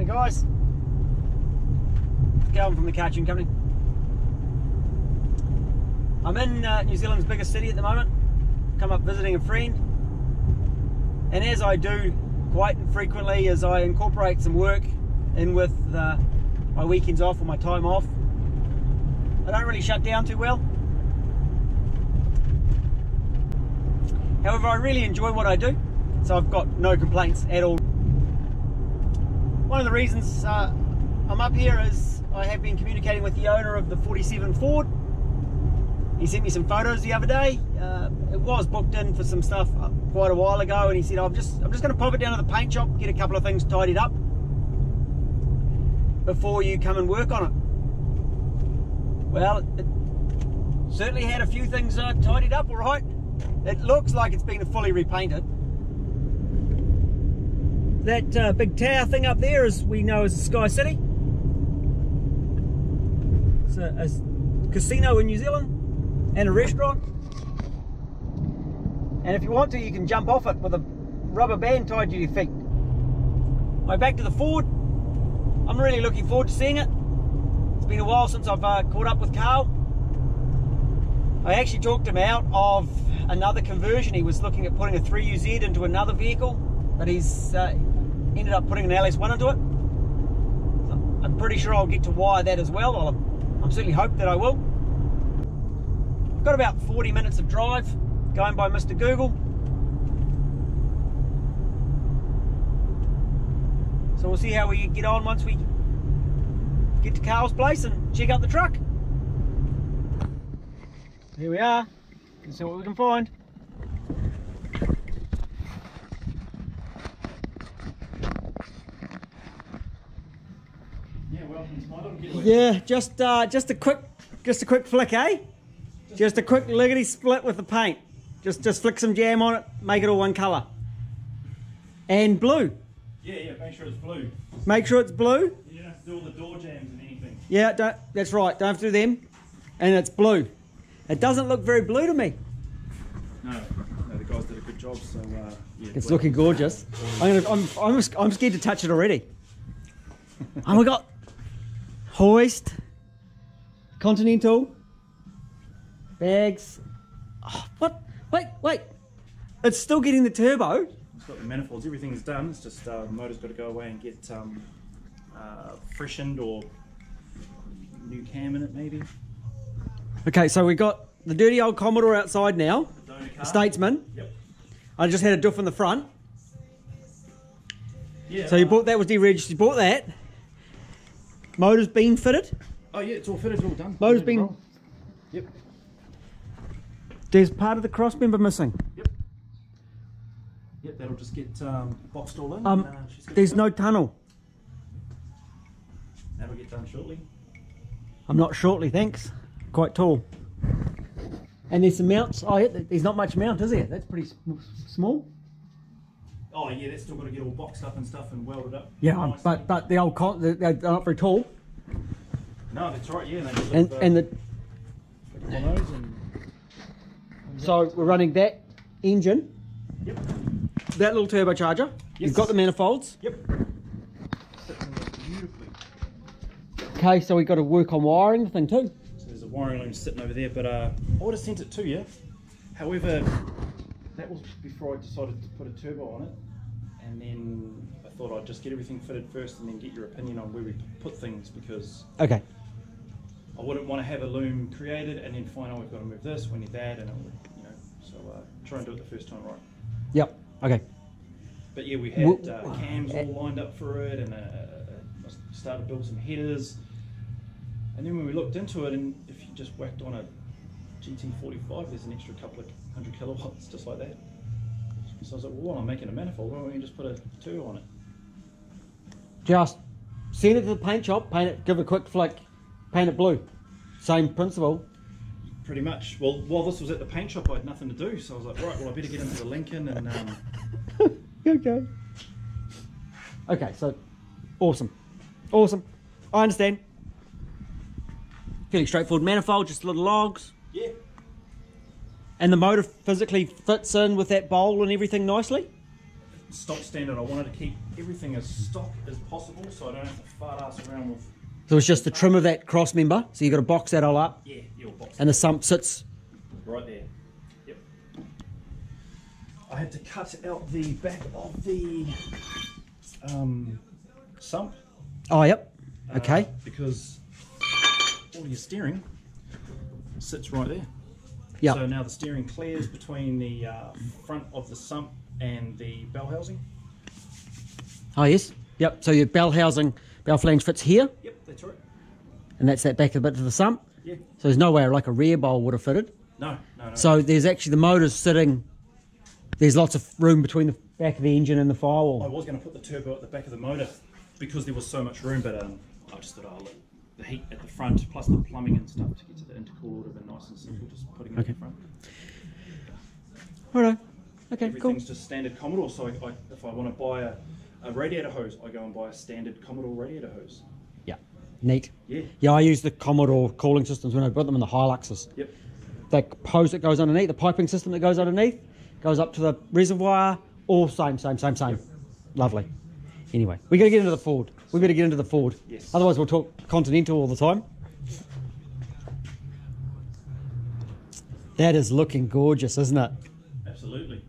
guys, it's Calvin from the CARTUNE company. I'm in New Zealand's biggest city at the moment. Come up visiting a friend, and as I do quite frequently, as I incorporate some work in with my weekends off or my time off, I don't really shut down too well. However, I really enjoy what I do, so I've got no complaints at all. One of the reasons I'm up here is I have been communicating with the owner of the 47 Ford. He sent me some photos the other day. It was booked in for some stuff quite a while ago, and he said, I'm just going to pop it down to the paint shop, get a couple of things tidied up before you come and work on it. Well, it certainly had a few things tidied up all right. It looks like it's been fully repainted. That big tower thing up there, as we know, is Sky City. It's a casino in New Zealand and a restaurant. And if you want to, you can jump off it with a rubber band tied to your feet. Right, back to the Ford. I'm really looking forward to seeing it. It's been a while since I've caught up with Carl. I actually talked him out of another conversion. He was looking at putting a 3UZ into another vehicle, but he's ended up putting an LS1 into it. So I'm pretty sure I'll get to wire that as well. I'm certainly hope that I will. I've got about 40 minutes of drive going by Mr. Google. So we'll see how we get on once we get to Carl's place and check out the truck. Here we are. Let's see what we can find. Yeah, welcome to my little getaway. Yeah, just a quick flick, eh? Just a quick lickety split with the paint. Just flick some jam on it, make it all one colour. And blue. Yeah, make sure it's blue. Make sure it's blue. You don't have to do all the door jams and anything. Yeah, that's right, don't have to do them. And it's blue. It doesn't look very blue to me. No, the guys did a good job, so yeah. It's looking gorgeous. I'm scared to touch it already. And we got hoist, Continental, bags. Oh, what? Wait. It's still getting the turbo. It's got the manifolds, everything's done. It's just the motor's got to go away and get freshened or new cam in it maybe. Okay, so we got the dirty old Commodore outside now, the Statesman. Yep. I just had a doof in the front. Yeah. So you bought that, was deregistered, you bought that. Motor's been fitted. Oh yeah, it's all fitted, it's all done. Motor's been... Yep. There's part of the cross member missing. Yep, that'll just get boxed all in. There's no tunnel. That'll get done shortly. I'm not shortly, thanks. Quite tall. And there's some mounts. Oh, yeah, there's not much mount, is there? That's pretty small. Oh yeah, that's still got to get all boxed up and stuff and welded up. Yeah, nice. but the old they're not very tall. No, that's right. Yeah, and the so we're running that engine. Yep. That little turbocharger. Yes. You've got the manifolds. Yep. Beautifully. Okay, so we've got to work on wiring the thing too. So there's a wiring loom sitting over there, but I would have sent it to you. However, that was before I decided to put a turbo on it, and then I thought I'd just get everything fitted first and then get your opinion on where we put things, because okay, I wouldn't want to have a loom created and then find out we've got to move this, we need that, and it would, so try and do it the first time right. Yep. Okay. But yeah, we had cams all lined up for it, and started to build some headers. And then when we looked into it, and if you just whacked on a GT45, there's an extra couple of 100 kilowatts, just like that. So I was like, well, while I'm making a manifold, why don't we just put a turbo on it? Just send it to the paint shop, paint it, give it a quick flick, paint it blue. Same principle. Pretty much. Well, while this was at the paint shop, I had nothing to do, so I was like, right, well, I better get into the Lincoln and... Okay. Okay, so awesome. I understand. Fairly straightforward manifold, just little logs. Yeah. And the motor physically fits in with that bowl and everything nicely? stock standard. I wanted to keep everything as stock as possible, so I don't have to fart ass around with. So it's just the trim of that cross member. So you've got to box that all up. Yeah, you'll box. And the sump sits right there. Yep. I had to cut out the back of the sump. Oh, yep. Okay. Because all your steering sits right there. Yeah. So now the steering clears between the front of the sump and the bell housing. Oh, yes. Yep. So your bell housing, bell flange fits here. Yep, that's right. And that's that back of the bit to the sump. Yeah. So there's no way like a rear bowl would have fitted. No. So there's actually the motors sitting. There's lots of room between the back of the engine and the firewall. I was going to put the turbo at the back of the motor because there was so much room, but I just thought, oh, look, the heat at the front plus the plumbing and stuff to get to the intercooler would have been nice and simple, just putting it at the front. All right. Okay, Everything's just standard Commodore, so if I want to buy a radiator hose, I go and buy a standard Commodore radiator hose. Yeah. Neat. Yeah. Yeah, I use the Commodore cooling systems when I put them in the Hiluxes. Yep. That hose that goes underneath, the piping system that goes underneath, goes up to the reservoir, all same. Yep. Lovely. Anyway, we got to get into the Ford. We better get into the Ford. Yes. Otherwise we'll talk Continental all the time. That is looking gorgeous, isn't it? Absolutely.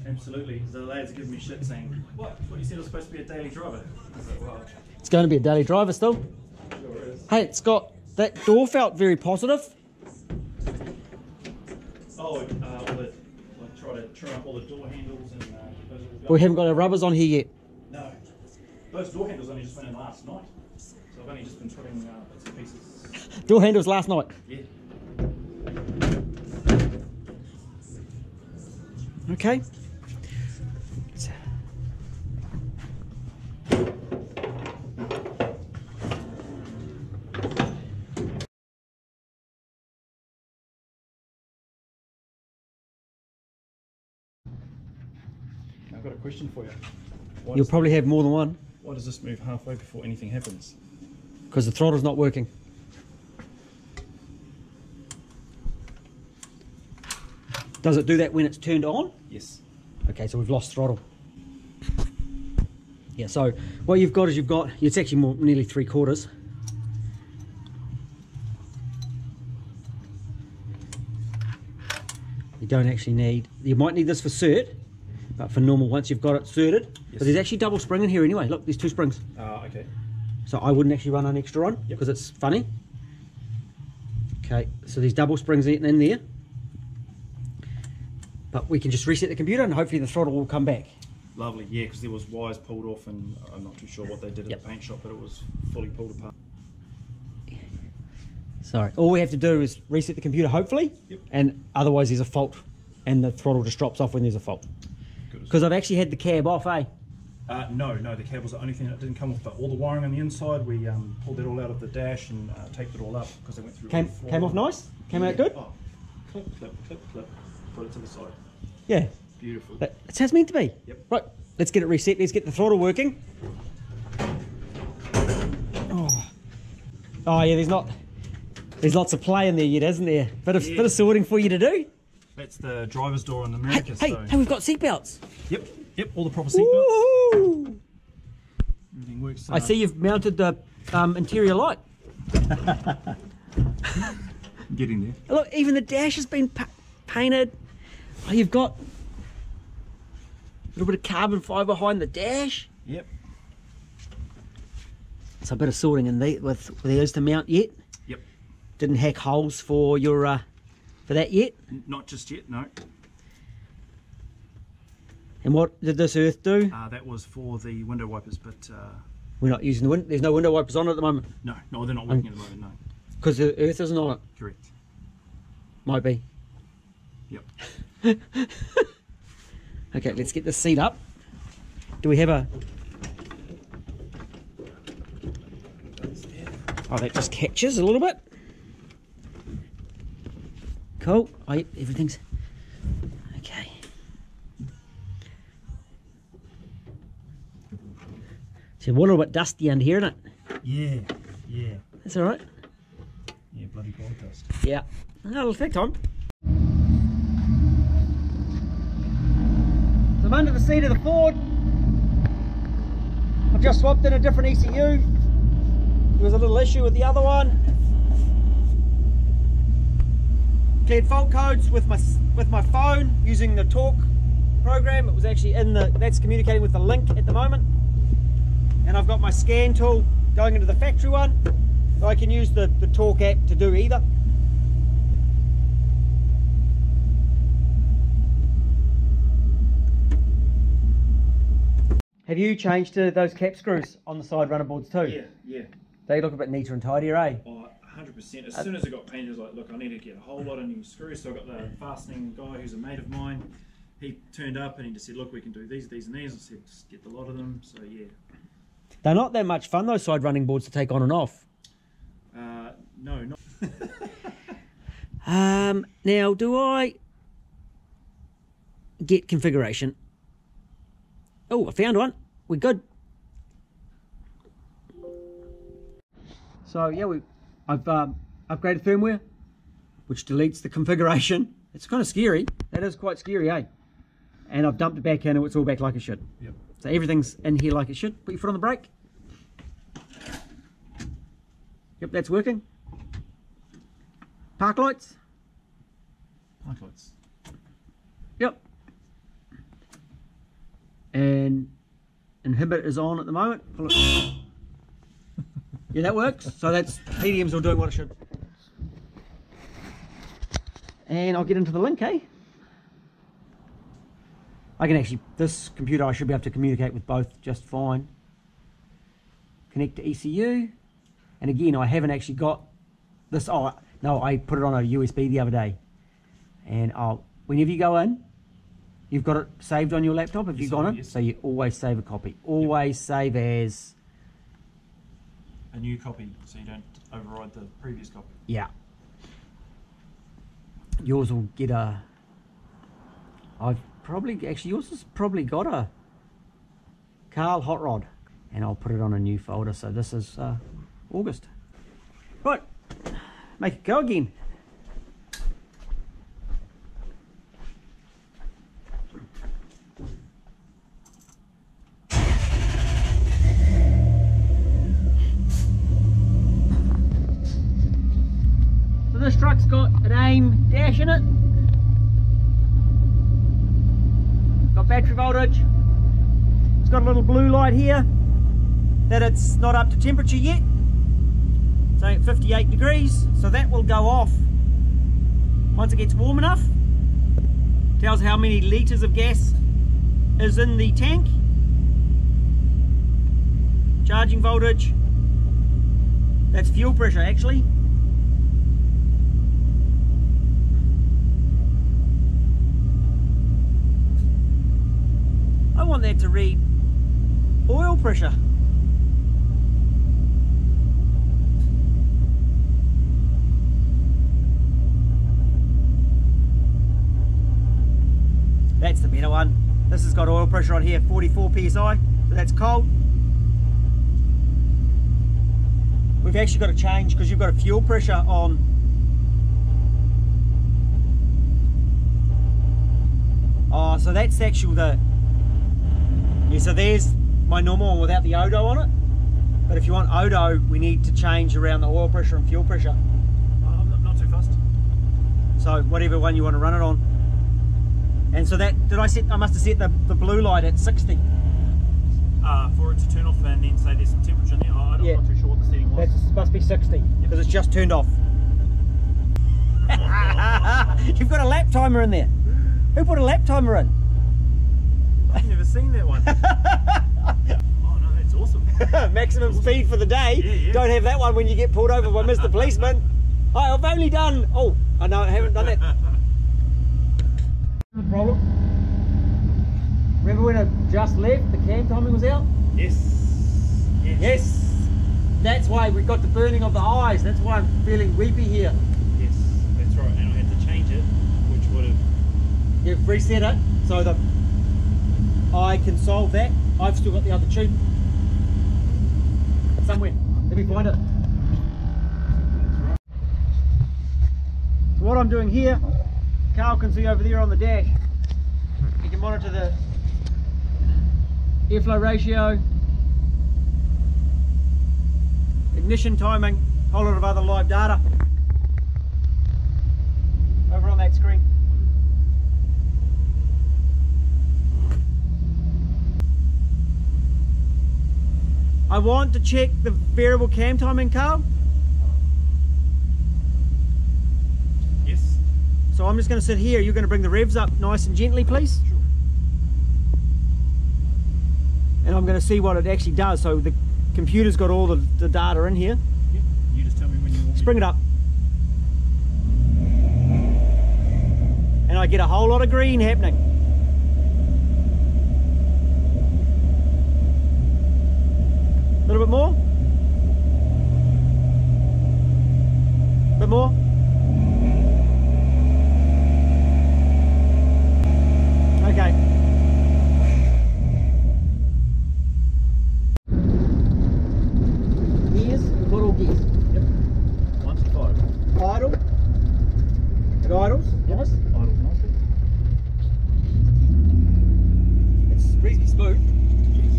Absolutely. The lads are giving me shit saying, what you said it was supposed to be a daily driver. I was like, well, It's going to be a daily driver still. sure is. Hey, it's got, that door felt very positive. Oh, I try to trim up all the door handles and get those all We going. haven't got our rubbers on here yet. No. Those door handles only just went in last night. So I've only just been trimming bits and pieces. Door handles last night. Yeah. Okay. I've got a question for you. You'll probably have more than one Why does this move halfway before anything happens? because the throttle's not working. Does it do that when it's turned on? Yes. Okay, so we've lost throttle. Yeah, so what you've got is it's actually nearly 3/4. You don't actually need, you might need this for cert, but for normal, once you've got it certed, Yes. but there's actually double spring in here anyway. Look, there's 2 springs. Okay. So I wouldn't actually run an extra on because it's funny. Okay, so there's double springs in there. But we can just reset the computer and hopefully the throttle will come back. Lovely. Yeah, because there was wires pulled off and I'm not too sure what they did at the paint shop, but it was fully pulled apart. Sorry. All we have to do is reset the computer, hopefully, and otherwise there's a fault and the throttle just drops off when there's a fault. Because I've actually had the cab off, eh? No, the cab was the only thing that didn't come off, but all the wiring on the inside, we pulled it all out of the dash and taped it all up because they went through all the floor. Came off nice? Came out good? Oh, clip, put it to the side. Yeah. Beautiful. That's how it's meant to be. Yep. Right, let's get it reset. Let's get the throttle working. Oh yeah, there's lots of play in there yet, isn't there? Bit of sorting for you to do. That's the driver's door in America. Hey, we've got seatbelts. Yep, all the proper seatbelts. Woo! Everything works. I see you've mounted the interior light. Getting there. Look, even the dash has been painted. Oh, you've got a little bit of carbon fibre behind the dash. Yep. So a bit of sorting in there with those to mount yet. Yep. Didn't hack holes for your for that yet. Not just yet, no. And what did this earth do? That was for the window wipers, but We're not using the there's no window wipers on it at the moment. no, they're not working at the moment. No. Because the earth isn't on it. Correct. Might be. Yep. Okay, let's get the seat up. Do we have a... Oh, that just catches a little bit. Cool. Oh, yep, everything's... Okay. It's a little bit dusty under here, isn't it? Yeah. That's all right. Yeah, bloody gold dust. Yeah. No, it'll take time. I'm under the seat of the Ford. I've just swapped in a different ECU. There was a little issue with the other one. Cleared fault codes with my phone using the Talk program. It was actually in the, that's communicating with the Link at the moment. And I've got my scan tool going into the factory one. So I can use the Talk app to do either. Have you changed to those cap screws on the side runner boards too? Yeah, yeah. They look a bit neater and tidier, eh? Oh, 100%. As soon as it got painted, I was like, look, I need to get a whole lot of new screws. So I got the fastening guy who's a mate of mine. He turned up and he just said, look, we can do these, and these. I said, just get the lot of them. So yeah. They're not that much fun, those side running boards to take on and off. No, not. Now, do I get configuration? Oh, I found one. We're good. So yeah, I've upgraded firmware, which deletes the configuration. It's kind of scary. That is quite scary, eh? And I've dumped it back in and it's all back like it should. Yep. So everything's in here like it should. Put your foot on the brake. Yep, that's working. Park lights. Park lights. Yep. And inhibit is on at the moment. Yeah, that works. So that's PDM's all doing what it should. And I'll get into the Link, eh? I can actually, this computer I should be able to communicate with both just fine. Connect to ECU. And again, I haven't actually got this. Oh, no, I put it on a USB the other day. And whenever you go in, you've got it saved on your laptop. Have you gone in? Yes. So you always save a copy. Always save as a new copy, so you don't override the previous copy. Yeah. Yours will get a. Yours has probably got a Carl hot rod, and I'll put it on a new folder. So this is August. Right, make it go again. So this truck's got an AIM dash in it. Got battery voltage. It's got a little blue light here that it's not up to temperature yet. It's only at 58 degrees, so that will go off once it gets warm enough. Tells how many litres of gas is in the tank. Charging voltage. That's fuel pressure actually. I want that to read oil pressure. That's the better one. This has got oil pressure on here, 44 psi, so that's cold. We've actually got to change because you've got a fuel pressure on. Oh, so that's actually the. Yeah, so there's my normal one without the Odo on it. But if you want Odo, we need to change around the oil pressure and fuel pressure. I'm not too fussed. So whatever one you want to run it on. And so that, I must have set the blue light at 60. For it to turn off and then say there's some temperature in there. I'm not too sure what the setting was. That must be 60 because it's just turned off. You've got a lap timer in there. Who put a lap timer in? I've never seen that one. Oh no, that's awesome. Maximum speed for the day. Yeah, yeah. Don't have that one when you get pulled over by Mr. Policeman. Hi, I've only done. Oh, I know I haven't done that. The problem. Remember when I just left, the cam timing was out? Yes. Yes. Yes. That's why we got the burning of the eyes. That's why I'm feeling weepy here. Yes, that's right. And I had to change it, which would have. You've reset it so that I can solve that. I've still got the other tube somewhere. Let me find it. So what I'm doing here, Carl can see over there on the dash. You can monitor the airflow ratio, ignition timing, a whole lot of other live data over on that screen. I want to check the variable cam timing, Carl. Yes. So I'm just going to sit here. You're going to bring the revs up nice and gently, please. Sure. And I'm going to see what it actually does. So the computer's got all the data in here. Yep. You just tell me when you want. Just bring it up. And I get a whole lot of green happening. A little bit more. A bit more. Okay. Gears, we've got all gears. Yep. 1 to 5. Idle. It idles. Nice. Idles nicely. It's reasonably smooth. Yes.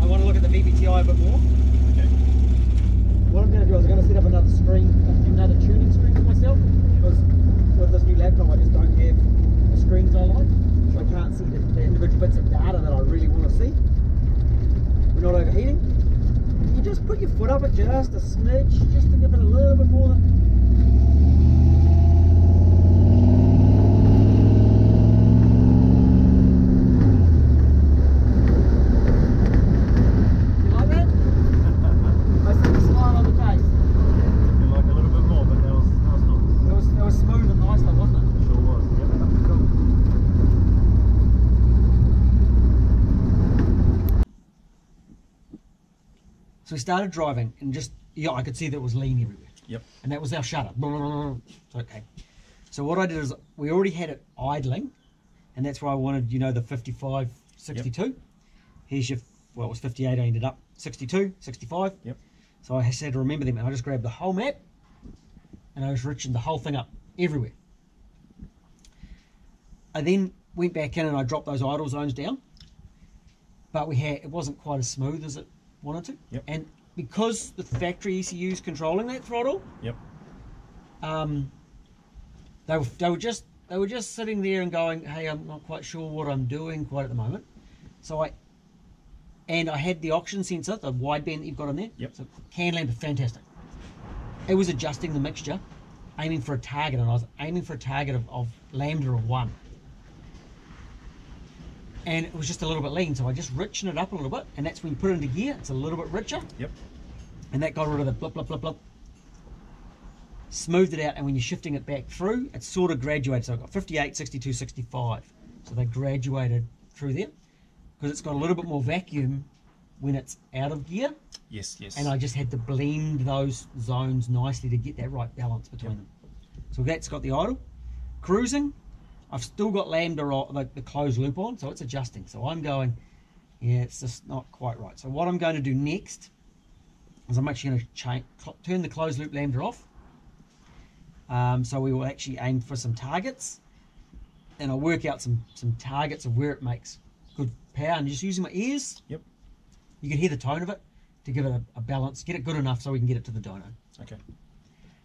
I want to look at the VVti a bit more. Okay. What I'm going to do is I'm going to set up another screen, another tuning screen for myself, because with this new laptop I just don't have the screens I like, so I can't see the individual bits of data that I really want to see. We're not overheating. You just put your foot up it just a smidge, just to give it a little bit more than... So we started driving and just, yeah, I could see that it was lean everywhere. Yep. And that was our shutter. Okay. So what I did is we already had it idling, and that's why I wanted, you know, the 55, 62. Yep. Here's your, well, it was 58, I ended up 62, 65. Yep. So I had to remember them, and I just grabbed the whole map and I was riching the whole thing up everywhere. I then went back in and I dropped those idle zones down, but it wasn't quite as smooth as it wanted to. Yep. And because the factory ECU is controlling that throttle, yep. They were just sitting there and going, hey, I'm not quite sure what I'm doing quite at the moment. So I had the oxygen sensor, the wideband that you've got in there. Yep. So can lamp, fantastic. It was adjusting the mixture, aiming for a target, and I was aiming for a target of lambda of 1. And it was just a little bit lean, so I just richened it up a little bit, and that's when you put it into gear, it's a little bit richer. Yep. And that got rid of the blip, blip, blip, blip. Smoothed it out, and when you're shifting it back through, it's sort of graduated. So I've got 58, 62, 65. So they graduated through there, because it's got a little bit more vacuum when it's out of gear. Yes, yes. And I just had to blend those zones nicely to get that right balance between them. So that's got the idle. Cruising, I've still got lambda, the closed loop on, so it's adjusting. So I'm going, yeah, it's just not quite right. So what I'm going to do next is I'm actually going to turn the closed loop lambda off. So we will actually aim for some targets, and I'll work out some targets of where it makes good power, and just using my ears. Yep. You can hear the tone of it to give it a balance, get it good enough so we can get it to the dyno. Okay.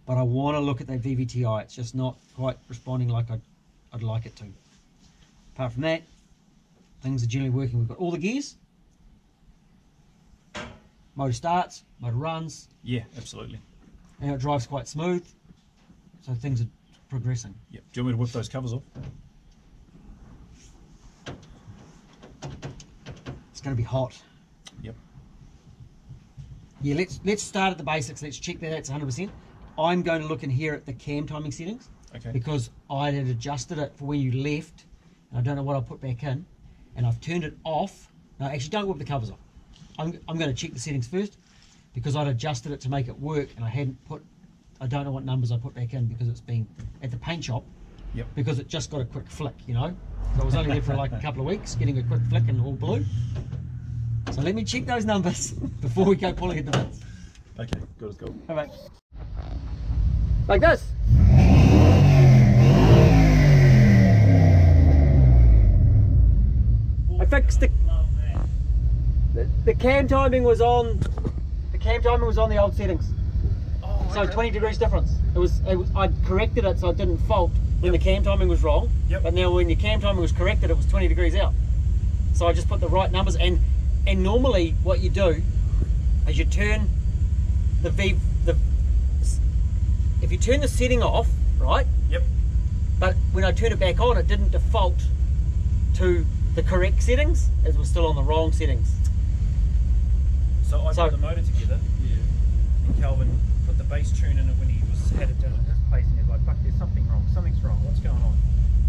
But I want to look at that VVti. It's just not quite responding like I'd like it to. Apart from that, things are generally working. We've got all the gears. Motor starts, motor runs. Yeah, absolutely. And it drives quite smooth. So things are progressing. Yep. Do you want me to whip those covers off? It's going to be hot. Yep. Yeah, let's start at the basics. Let's check that it's 100%. I'm going to look in here at the cam timing settings. Okay. Because I had adjusted it for when you left, and I don't know what I'll put back in, and I've turned it off. No, actually, don't whip the covers off. I'm going to check the settings first, because I'd adjusted it to make it work, and I don't know what numbers I put back in because it's been at the paint shop. Yep. Because it just got a quick flick, you know. So I was only there for like a couple of weeks, getting a quick flick and all blue. So let me check those numbers before we go pulling it to bits. Okay, good as gold. All right. Like this. I fixed the cam timing was on. The cam timing was on the old settings. Oh, So okay. 20 degrees difference. It was. I corrected it so it didn't fault when the cam timing was wrong. Yep. But now when your cam timing was corrected, it was 20 degrees out. So I just put the right numbers, and normally what you do is you turn if you turn the setting off, right? Yep. But when I turned it back on, it didn't default to the correct settings. It was still on the wrong settings. So I put the motor together, and Calvin put the bass tune in it when he had it down at this place, and he's like, "Fuck, there's something wrong. Something's wrong. What's going on?"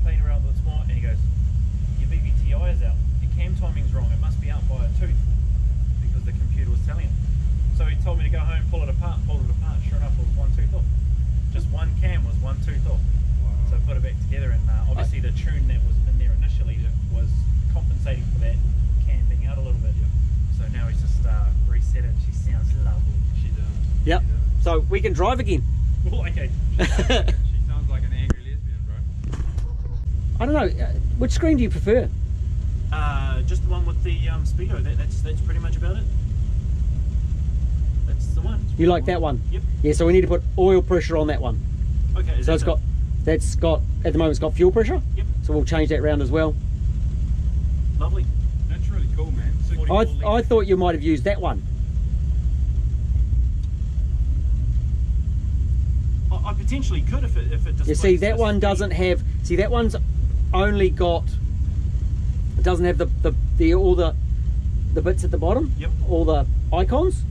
Playing around with it more, and he goes, "Your VVti is out. Your cam timing's wrong. It must be out by a tooth," because the computer was telling him. So he told me to go home, pull it apart. Sure enough, it was one tooth off. Just one cam was one tooth off. Wow. So I put it back together, and obviously the tune that was in there initially was compensating for that cam being out a little bit. So now he's just reset it. She sounds lovely. She does. Yep. So we can drive again. Well, okay. She sounds like an angry lesbian, bro. I don't know. Which screen do you prefer? Just the one with the speedo. That's pretty much about it. That's the one. You like that one? Yep. Yeah. So we need to put oil pressure on that one. Okay. So that's got at the moment it's got fuel pressure. Yep. So we'll change that round as well. Lovely. That's really cool, man. I thought you might have used that one. I potentially could if it displays. You see, that this one doesn't have. See, that one's only got. It doesn't have all the bits at the bottom. Yep. All the icons.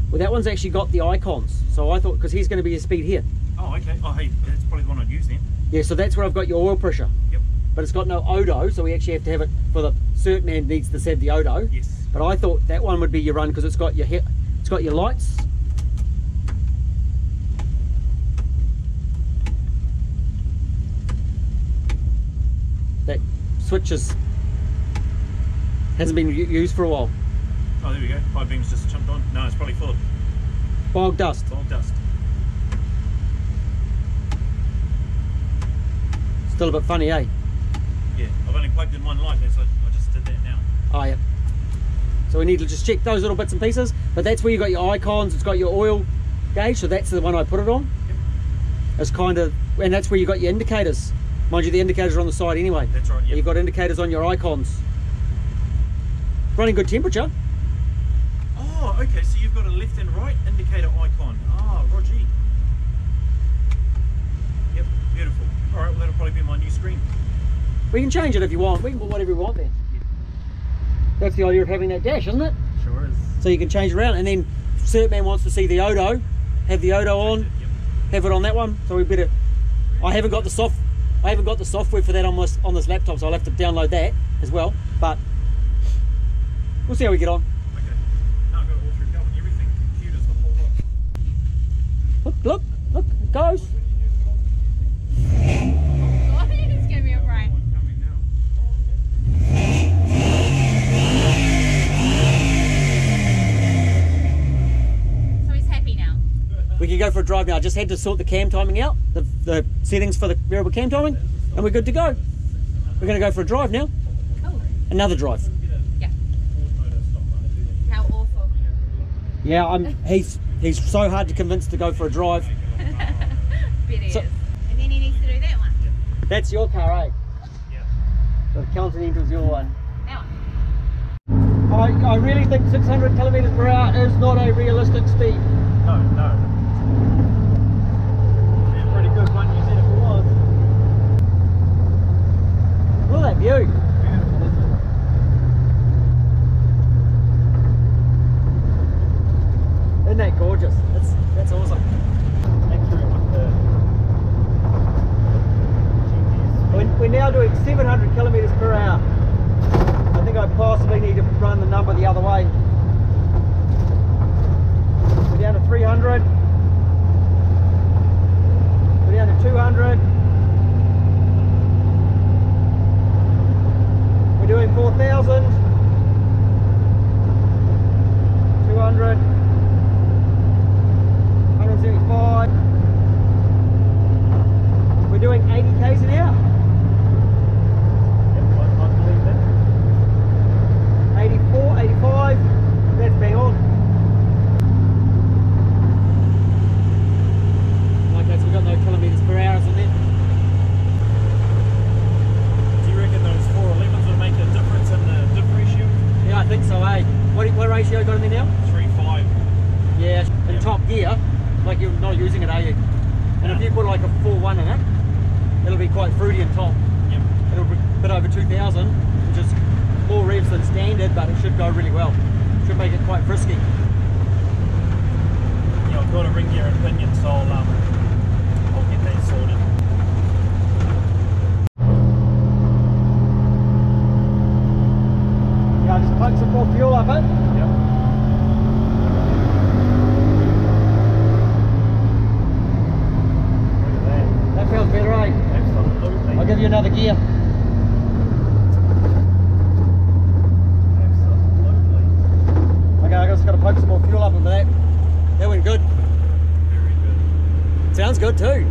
Well, that one's actually got the icons. So I thought, because he's going to be a speed here. Oh, okay. Oh, hey, that's probably the one I'd use then. Yeah. So that's where I've got your oil pressure. Yep. But it's got no odo, so we actually have to have it for the cert man needs to have the odo. Yes. But I thought that one would be your run because it's got your lights. That switches hasn't been used for a while. Oh, there we go. High beam's just jumped on. No, it's probably full of Bog dust. bog dust. Still a bit funny, eh? Yeah, I've only plugged in one light, so I just did that now. Oh yeah. So we need to just check those little bits and pieces. But that's where you got your icons. It's got your oil gauge, so that's the one I put it on. Yep. It's kind of, and that's where you got your indicators. Mind you, the indicators are on the side anyway. That's right. Yep. You've got indicators on your icons. Running good temperature. Oh, okay. So you've got a left and right indicator icon. Ah, Roger. Yep. Beautiful. All right. Well, that'll probably be my new screen. We can change it if you want. We can put whatever we want there. That's the idea of having that dash, isn't it? Sure is. So you can change it around, and then Certman wants to see the odo, have the odo on, Yep. have it on that one. So we better. I haven't got the software for that on this laptop, so I'll have to download that as well. But we'll see how we get on. Okay. No, I've got it all through Calvin. Everything, computers, the whole lot. Look, it goes. It's gonna be alright. Coming now. So he's happy now. We can go for a drive now. I just had to sort the cam timing out, the settings for the variable cam timing, and we're good to go. We're going to go for a drive now. Cool. Another drive. Yeah. How awful. Yeah, he's so hard to convince to go for a drive. It is. So- And then he needs to do that one. That's your car, eh? Yeah. The Continental's your one. That one. I really think 600 kilometers per hour is not a realistic speed. No. It'd be a pretty good one. You said if it was. Look at that view. Beautiful, isn't it? Isn't that gorgeous? That's awesome. We're now doing 700 kilometers per hour. I think I possibly need to run the number the other way. We're down to 300. We're down to 200. We're doing 4,000. 200. 175. We're doing 80 k's an hour. Yep, I believe that. gear, like you're not using it, are you? And if you put like a 4.1 in it, it'll be quite fruity and top. Yep. It'll be a bit over 2,000, which is more revs than standard, but it should go really well. Should make it quite frisky. Yeah, I've got a ring gear and pinion, so I'll get that sorted. Yeah, just plug some more fuel up it. Yep. Look at that. That feels better, eh? Absolutely. I'll give you another gear. Absolutely. Okay, I just got to plug some more fuel up into that. That went good. Very good. Sounds good too.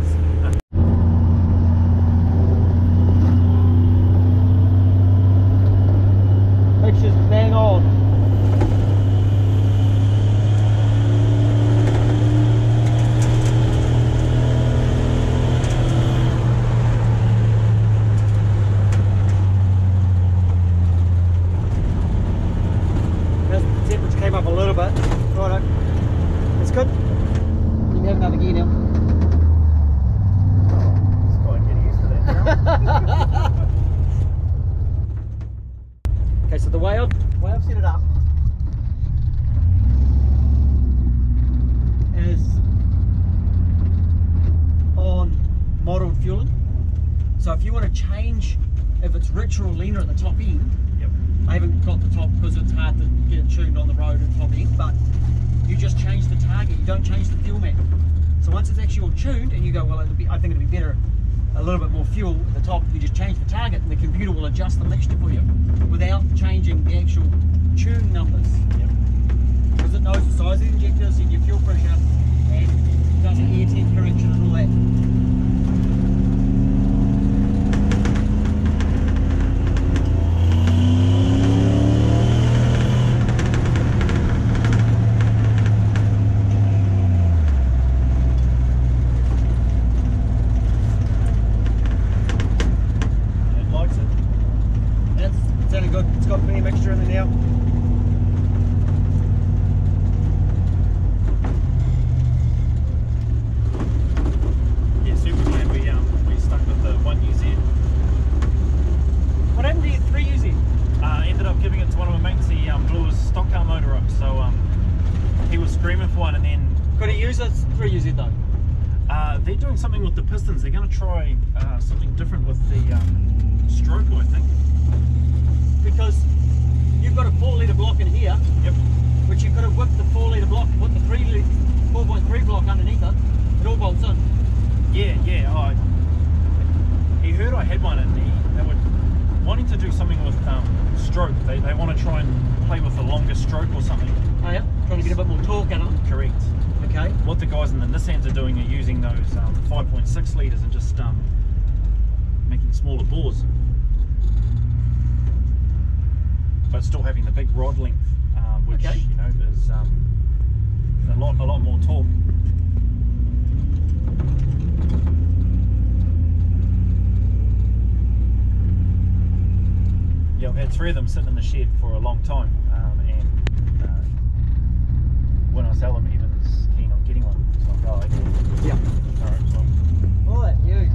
Mixture's bang on. The temperature came up a little bit. Righto. It's good. You can have another gear now. Just gotta get used to that now. Okay, so the way I've set it up is on modelled fueling. So if you want to change if it's richer or leaner at the top end, Yep. I haven't got the top because it's hard to get it tuned on the road at top end, but you just change the target, you don't change the fuel map. So once it's actually all tuned and you go, well, I think it'll be better a little bit more fuel at the top, you just change the target and the computer will adjust the mixture for you without changing the actual tune numbers. Yep. Because it knows the size of the injectors and your fuel pressure and does an air temp correction and all that. It's got plenty of mixture in there now. Yeah, super glad we stuck with the 1UZ. What happened to your 3UZ? Ended up giving it to one of my mates. He blew his stock car motor up, so he was screaming for one, and then Could he use a 3UZ though? they're doing something with the pistons. They're going to try something different with the stroke, I think. Because you've got a 4 litre block in here, Yep. which you could have whipped the 4 litre block, put the 4.3 block underneath it, it all bolts in. Yeah. He heard I had one, and they were wanting to do something with stroke. They want to try and play with a longer stroke or something. Oh yeah, trying to get a bit more torque out of it. Correct. Okay. What the guys in the Nissans are doing are using those 5.6 litres and just making smaller bores, but still having the big rod length, which Okay. you know is a lot more torque. Yeah, I've had 3 of them sitting in the shed for a long time, and when I sell them, Evan's keen on getting one. So I'm like, oh, okay. Yeah. Alright, so Right, you.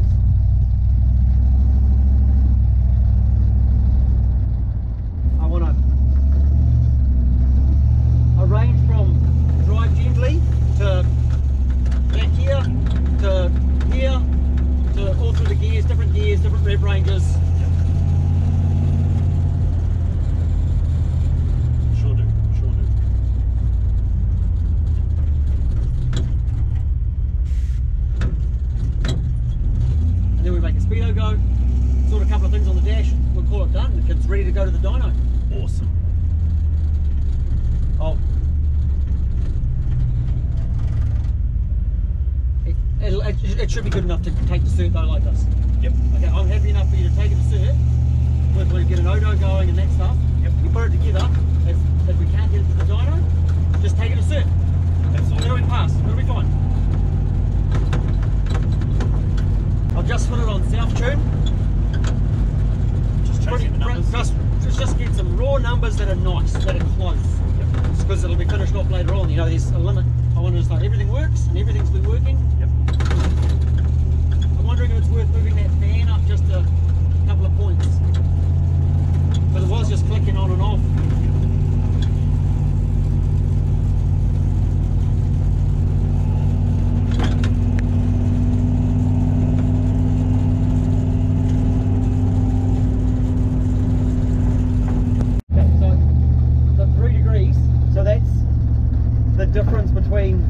I want to arrange from drive gently to back here to here to all through the gears, different rev ranges. Sure do. And then we make a speedo go, sort a couple of things on the dash, we'll call it done, the kid's ready to go to the dyno. Awesome. Oh. It should be good enough to take the cert though like this. Yep. Okay, I'm happy enough for you to take it to cert, we'll get an Odo going and that stuff. Yep. You put it together, if we can't get it to the dyno, just take it to cert. Absolutely. It'll be pass, it'll be fine. I've just put it on self-tune. Just changing the numbers. Just get some raw numbers that are nice, that are close. Because it'll be finished off later on, you know, there's a limit I wanted to start. Everything works and everything's been working. Yep. I'm wondering if it's worth moving that fan up just a couple of points. But it was just clicking on and off. Difference between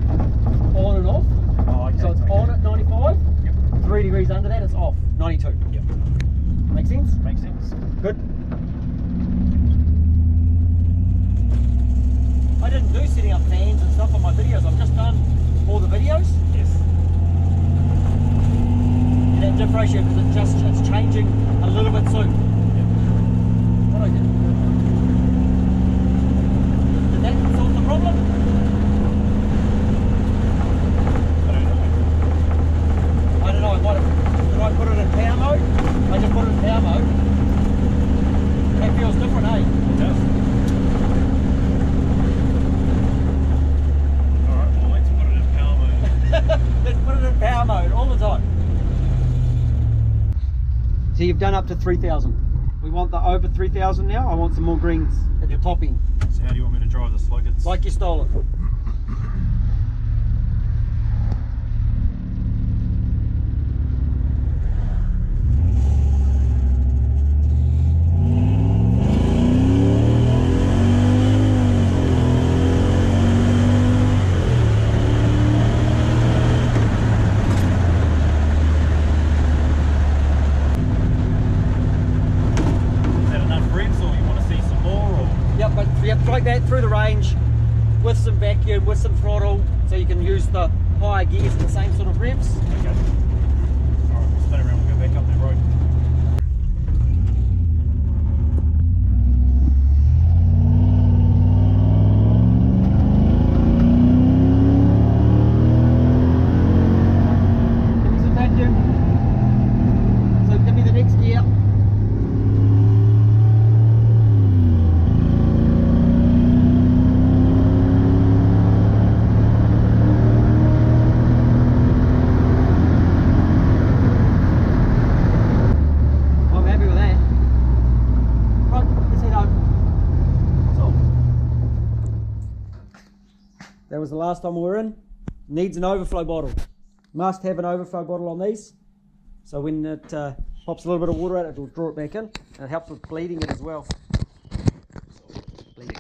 on and off. Oh, okay. So it's on at 95. Yep. 3 degrees under that, it's off 92. Yep. Make sense? Makes sense. Good. I didn't do setting up fans and stuff on my videos. I've just done all the videos. Yes. And that diff ratio, because it's changing a little bit soon. Yep. What I did that solve the problem? Did I put it in power mode? I just put it in power mode. That feels different, eh? It does. Alright, well let's put it in power mode. Let's put it in power mode all the time. So you've done up to 3,000. We want the over 3,000 now. I want some more greens at the top end. So how do you want me to drive this? Like you stole it. Like that through the range with some vacuum, with some throttle, so you can use the higher gears at the same sort of revs. Okay. Alright, we'll spin around, we'll go back up that road. Give me some vacuum. So give me the next gear. That was the last time we were in. Needs an overflow bottle. Must have an overflow bottle on these. So when it pops a little bit of water out, it will draw it back in. And it helps with bleeding it as well. Bleeding.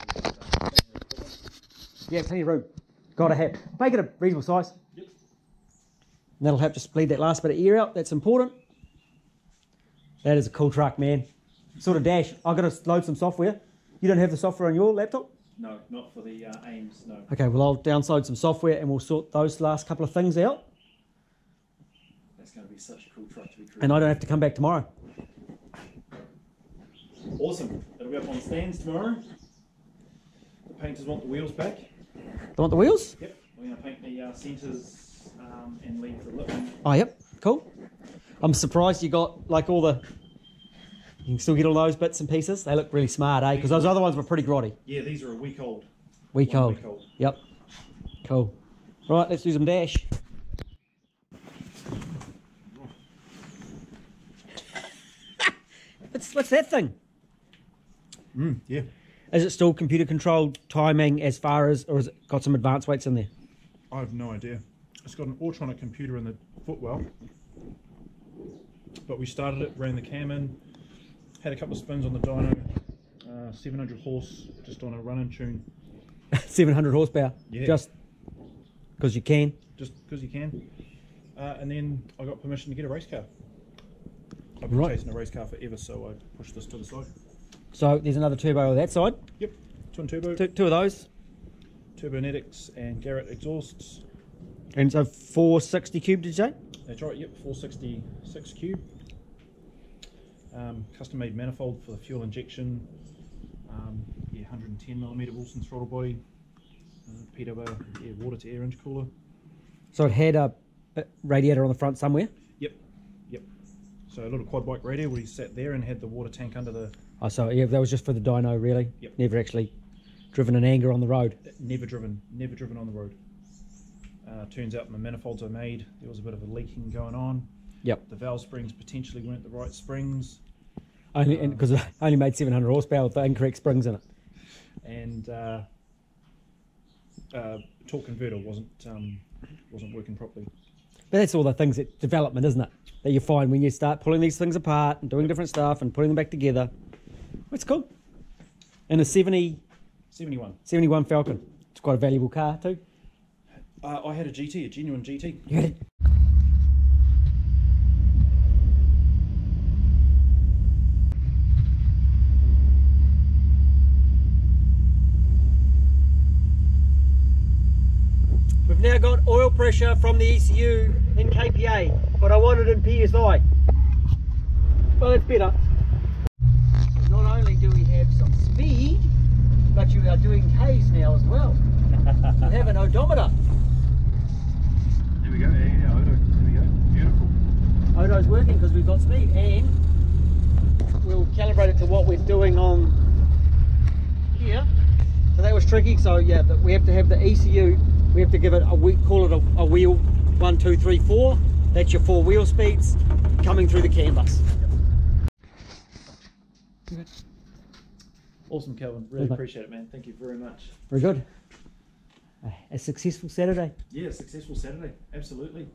Yeah, plenty of room. Gotta have. Make it a reasonable size. Yep. And that'll help just bleed that last bit of air out. That's important. That is a cool truck, man. Sort of dash. I've got to load some software. You don't have the software on your laptop? No, not for the AIMS, no. Okay, well I'll download some software and we'll sort those last couple of things out. That's going to be such a cool truck to be cruising. And I don't have to come back tomorrow. Awesome. It'll be up on stands tomorrow. The painters want the wheels back. They want the wheels? Yep. We're going to paint the centres and leave the lip. Oh, yep. Cool. I'm surprised you got like all the... You can still get all those bits and pieces. They look really smart, eh? Because those other ones were pretty grotty. Yeah, these are a week old. Week old. Yep. Cool. Right, let's do some dash. What's that thing? Yeah. Is it still computer controlled timing as far as, or has it got some advanced weights in there? I have no idea. It's got an Autronic computer in the footwell. But we started it, ran the cam in, had a couple of spins on the dyno, 700 horse, just on a run-in tune. 700 horsepower? Yeah. Just because you can? Just because you can. And then I got permission to get a race car. I've been chasing a race car forever, so I pushed this to the side. So there's another turbo on that side? Yep, twin turbo. Two of those? Turbonetics and Garrett exhausts. And so 460 cube, did you say? That's right, yep, 466 cube. Custom made manifold for the fuel injection. Yeah, 110mm Wilson throttle body. PW, yeah, water to air intercooler. So it had a radiator on the front somewhere? Yep, yep. So a little quad bike radiator where he sat there and had the water tank under the... Oh, so yeah, that was just for the dyno, really? Yep. Never actually driven in anger on the road? Never driven on the road. Turns out my manifolds I made, there was a bit of a leaking going on. Yep. The valve springs potentially weren't the right springs. Only because I only made 700 horsepower with the incorrect springs in it. And torque converter wasn't working properly. But that's all the things that development, isn't it? That you find when you start pulling these things apart and doing different stuff and putting them back together. It's cool. And a 71 Falcon. It's quite a valuable car too. I had a GT, a genuine GT. You had it? We've now got oil pressure from the ECU in kPa, but I want it in PSI. Well, it's better. Not only do we have some speed, but you are doing Ks now as well. You have an odometer. There we go. Yeah, Odo. There we go. Beautiful. Odo's working because we've got speed, and we'll calibrate it to what we're doing on here. So that was tricky. So yeah, we have to have the ECU. We have to give it call it a wheel 1, 2, 3, 4. That's your 4 wheel speeds coming through the canvas. Yep. Awesome, Calvin. Really appreciate it, man. Thank you very much. Very good. A successful Saturday. Yeah, successful Saturday. Absolutely.